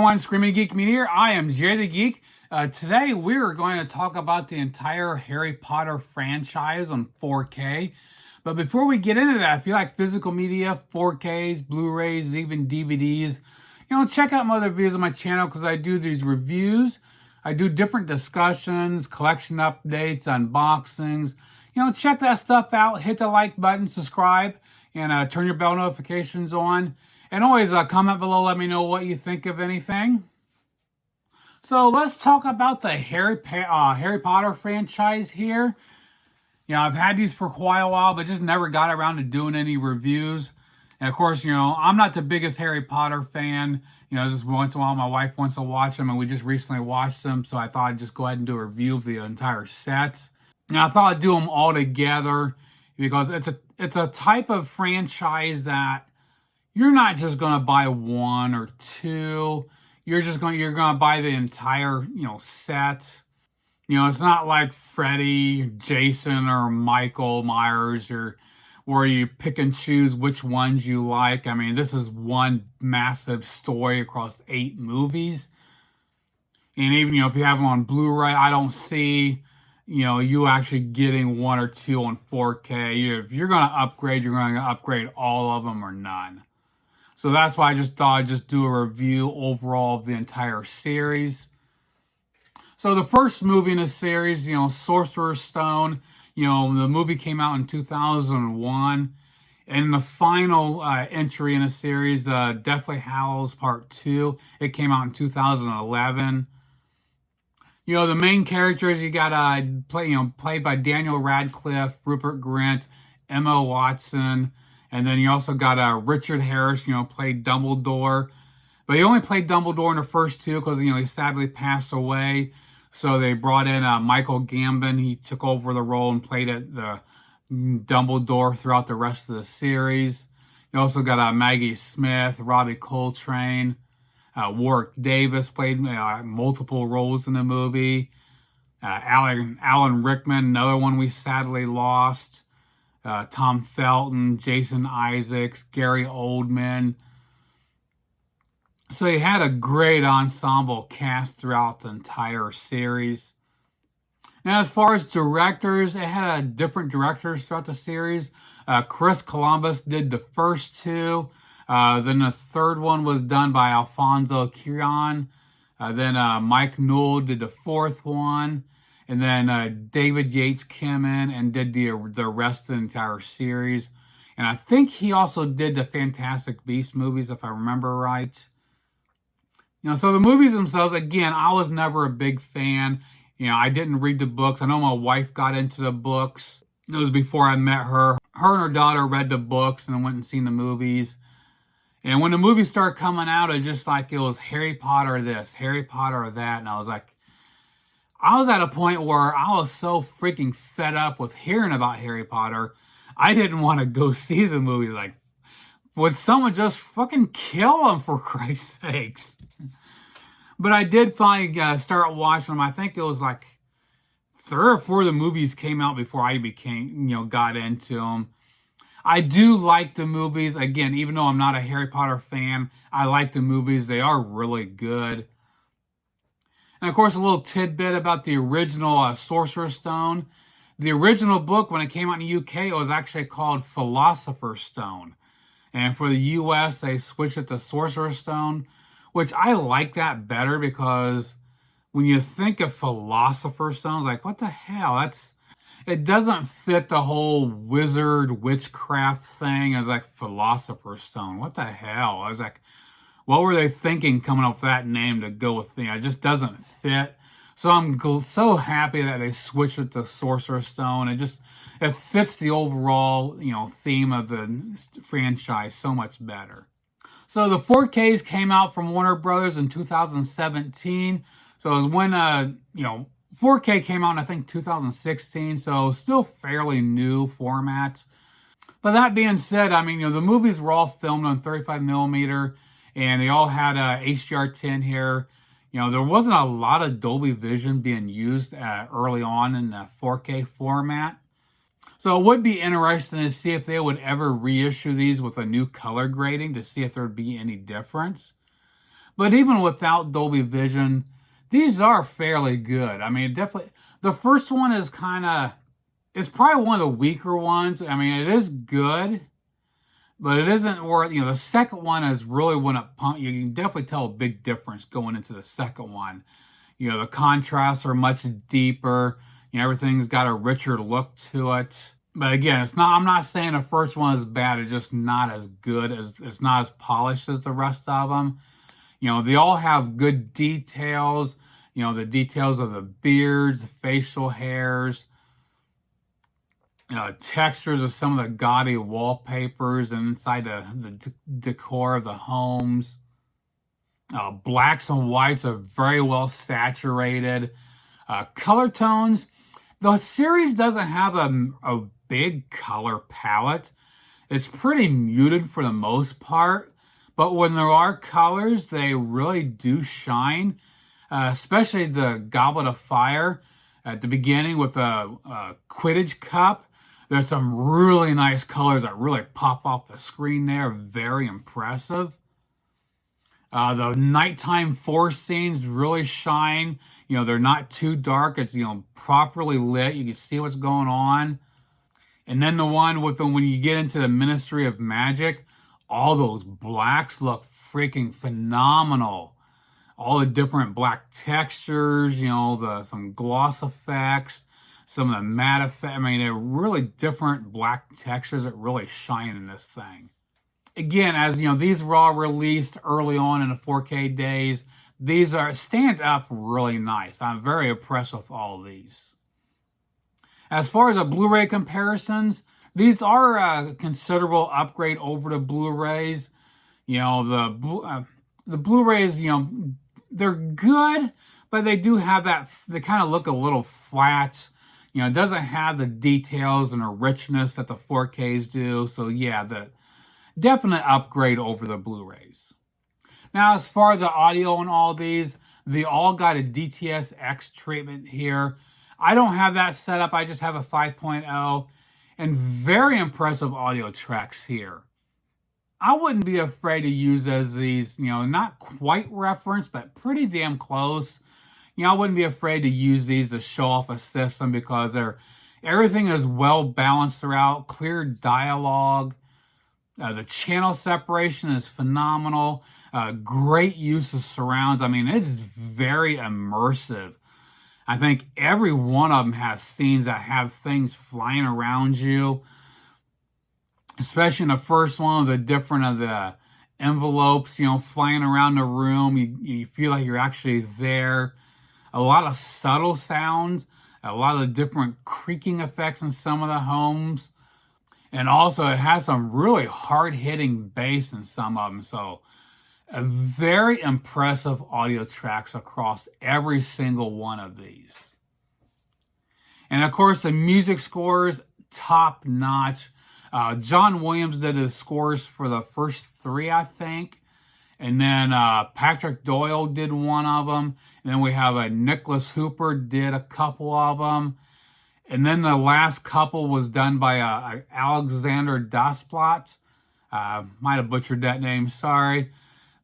everyone, Screaming Geek Media here. I am Jay the Geek. Today we're going to talk about the entire Harry Potter franchise on 4K. But before we get into that, if you like physical media, 4Ks, Blu-rays, even DVDs, check out my other videos on my channel because I do these reviews. I do different discussions, collection updates, unboxings. Check that stuff out. Hit the like button, subscribe, and turn your bell notifications on. And always comment below, let me know what you think of anything. So let's talk about the Harry Potter franchise here. I've had these for quite a while, but just never got around to doing any reviews. And of course, I'm not the biggest Harry Potter fan. Just once in a while, my wife wants to watch them, and we just recently watched them, so I thought I'd just go ahead and do a review of the entire sets. Now, I thought I'd do them all together because it's a type of franchise that you're not just going to buy one or two. You're going to buy the entire, set. It's not like Freddy, Jason, or Michael Myers, or where you pick and choose which ones you like. I mean, this is one massive story across 8 movies. And even, if you have them on Blu-ray, I don't see, you actually getting one or two on 4K. If you're going to upgrade, you're going to upgrade all of them or none. So that's why I just thought I'd just do a review overall of the entire series. So the first movie in the series, Sorcerer's Stone, the movie came out in 2001. And the final entry in the series, Deathly Hallows Part 2, it came out in 2011. The main characters, you got played by Daniel Radcliffe, Rupert Grint, Emma Watson. And then you also got Richard Harris, played Dumbledore. But he only played Dumbledore in the first 2 because, he sadly passed away. So they brought in Michael Gambon. He took over the role and played the Dumbledore throughout the rest of the series. You also got Maggie Smith, Robbie Coltrane. Warwick Davis played multiple roles in the movie. Alan Rickman, another one we sadly lost. Tom Felton, Jason Isaacs, Gary Oldman. So he had a great ensemble cast throughout the entire series. Now, as far as directors, it had different directors throughout the series. Chris Columbus did the first 2. Then the third one was done by Alfonso Cuarón. Then Mike Newell did the 4th one. And then David Yates came in and did the rest of the entire series. And I think he also did the Fantastic Beasts movies, if I remember right. So the movies themselves, again, I was never a big fan. I didn't read the books. I know my wife got into the books. It was before I met her. Her and her daughter read the books and went and seen the movies. And when the movies started coming out, it just like it was Harry Potter this, Harry Potter that. And I was at a point where I was so freaking fed up with hearing about Harry Potter, I didn't want to go see the movie. Like, would someone just fucking kill him, for Christ's sakes? But I did finally start watching them. I think it was like 3 or 4 of the movies came out before I got into them. I do like the movies. Again, even though I'm not a Harry Potter fan, I like the movies. They are really good. And of course, a little tidbit about the original Sorcerer's Stone. The original book, when it came out in the UK, it was actually called Philosopher's Stone. And for the US, they switched it to Sorcerer's Stone, which I like that better because when you think of Philosopher's Stone, it's like, what the hell? It doesn't fit the whole wizard witchcraft thing as like Philosopher's Stone. What the hell? I was like, what were they thinking coming up with that name to go with? It just doesn't fit. So I'm so happy that they switched it to Sorcerer's Stone. It fits the overall, theme of the franchise so much better. So the 4Ks came out from Warner Brothers in 2017. So it was when, 4K came out in, I think, 2016. So still fairly new format. But that being said, I mean, the movies were all filmed on 35 millimeter. And they all had HDR10 here. There wasn't a lot of Dolby Vision being used early on in the 4K format. So it would be interesting to see if they would ever reissue these with a new color grading to see if there would be any difference. But even without Dolby Vision, these are fairly good. I mean, definitely, the first one is it's probably one of the weaker ones. I mean, it is good, but it isn't worth, the second one is really when it pumps. You can definitely tell a big difference going into the second one. The contrasts are much deeper. Everything's got a richer look to it. But again, I'm not saying the first one is bad. It's just not as good it's not as polished as the rest of them. They all have good details. The details of the beards, facial hairs, textures of some of the gaudy wallpapers inside the decor of the homes. Blacks and whites are very well saturated. Color tones, the series doesn't have a big color palette. It's pretty muted for the most part, but when there are colors, they really do shine, especially the Goblet of Fire at the beginning with a Quidditch cup. There's some really nice colors that really pop off the screen there. Very impressive. The nighttime forest scenes really shine. They're not too dark. It's, properly lit. You can see what's going on. And then the one with when you get into the Ministry of Magic, all those blacks look freaking phenomenal. All the different black textures, some gloss effects, some of the matte effects. I mean, they're really different black textures that really shine in this thing. Again, as these were all released early on in the 4K days. These stand up really nice. I'm very impressed with all of these. As far as the Blu-ray comparisons, these are a considerable upgrade over the Blu-rays. The Blu-rays, they're good, but they do have they kind of look a little flat. It doesn't have the details and the richness that the 4Ks do. So yeah, the definite upgrade over the Blu-rays. Now, as far as the audio on all these, they all got a DTS-X treatment here. I don't have that set up. I just have a 5.0 and very impressive audio tracks here. I wouldn't be afraid to use as these, not quite reference, but pretty damn close. I wouldn't be afraid to use these to show off a system because everything is well balanced throughout, clear dialogue. The channel separation is phenomenal. Great use of surrounds. I mean, it is very immersive. I think every one of them has scenes that have things flying around you. Especially in the first one, the different of the envelopes, flying around the room. You feel like you're actually there. A lot of subtle sounds. A lot of different creaking effects in some of the homes. And also, it has some really hard-hitting bass in some of them. So, a very impressive audio tracks across every single one of these. And of course, the music scores, top-notch. John Williams did the scores for the first three, I think. And then Patrick Doyle did one of them. And then we have Nicholas Hooper did a couple of them. And then the last couple was done by Alexander Dasplatt. Might have butchered that name, sorry.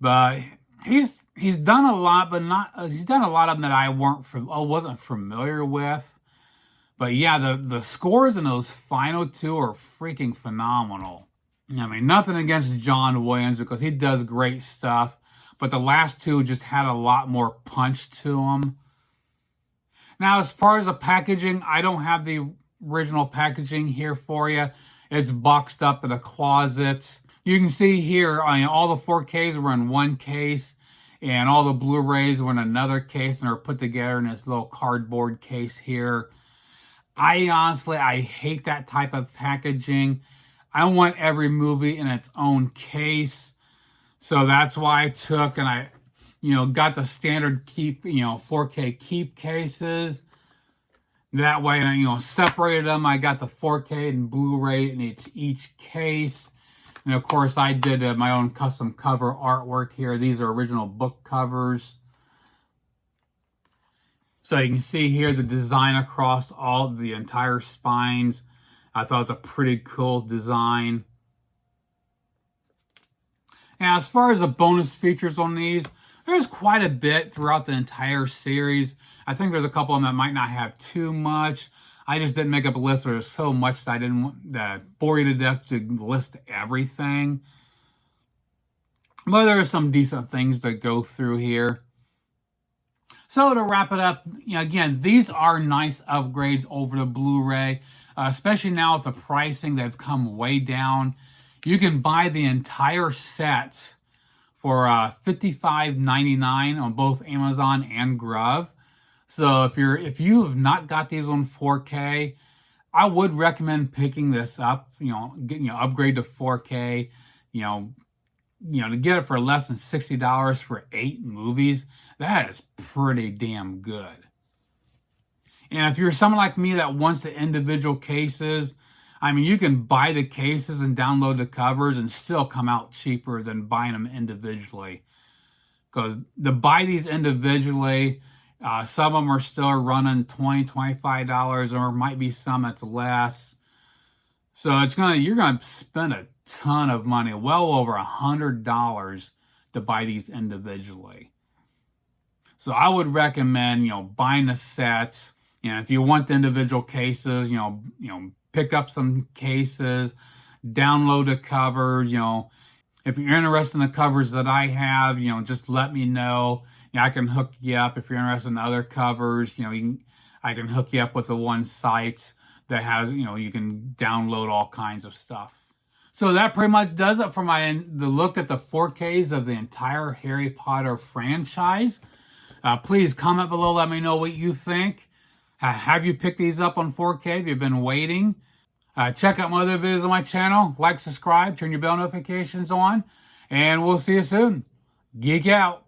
But he's done a lot, but he's done a lot of them that I wasn't familiar with. But yeah, the scores in those final two are freaking phenomenal. I mean, nothing against John Williams because he does great stuff. But the last two just had a lot more punch to them. Now, as far as the packaging, I don't have the original packaging here for you. It's boxed up in a closet. You can see here, all the 4Ks were in one case, and all the Blu-rays were in another case, and they're put together in this little cardboard case here. I hate that type of packaging. I want every movie in its own case. So that's why I took and I got the standard keep, 4K keep cases. That way, I, separated them. I got the 4K and Blu-ray in each case. And of course, I did my own custom cover artwork here. These are original book covers. So you can see here the design across all the entire spines. I thought it was a pretty cool design. And as far as the bonus features on these, There's quite a bit throughout the entire series. I think there's a couple of them that might not have too much. I just didn't make up a list. There's so much that I didn't want that bore you to death to list everything. But there are some decent things to go through here. So to wrap it up, again, these are nice upgrades over the Blu-ray, especially now with the pricing. They've come way down. You can buy the entire set for $55.99 on both Amazon and Grub. So if you have not got these on 4K, I would recommend picking this up. Getting upgrade to 4K. To get it for less than $60 for 8 movies, that is pretty damn good. And if you're someone like me that wants the individual cases, I mean, you can buy the cases and download the covers and still come out cheaper than buying them individually. Because to buy these individually, some of them are still running $20, $25, or might be some that's less. So you're gonna spend a ton of money, well over $100 to buy these individually. So I would recommend, buying the sets. If you want the individual cases, pick up some cases, download a cover. If you're interested in the covers that I have, just let me know. I can hook you up. If you're interested in other covers, I can hook you up with the one site that has, you can download all kinds of stuff. So that pretty much does it for the look at the 4Ks of the entire Harry Potter franchise. Please comment below, let me know what you think. Have you picked these up on 4K? Have you been waiting? Check out my other videos on my channel. Like, subscribe, turn your bell notifications on, and we'll see you soon. Geek out.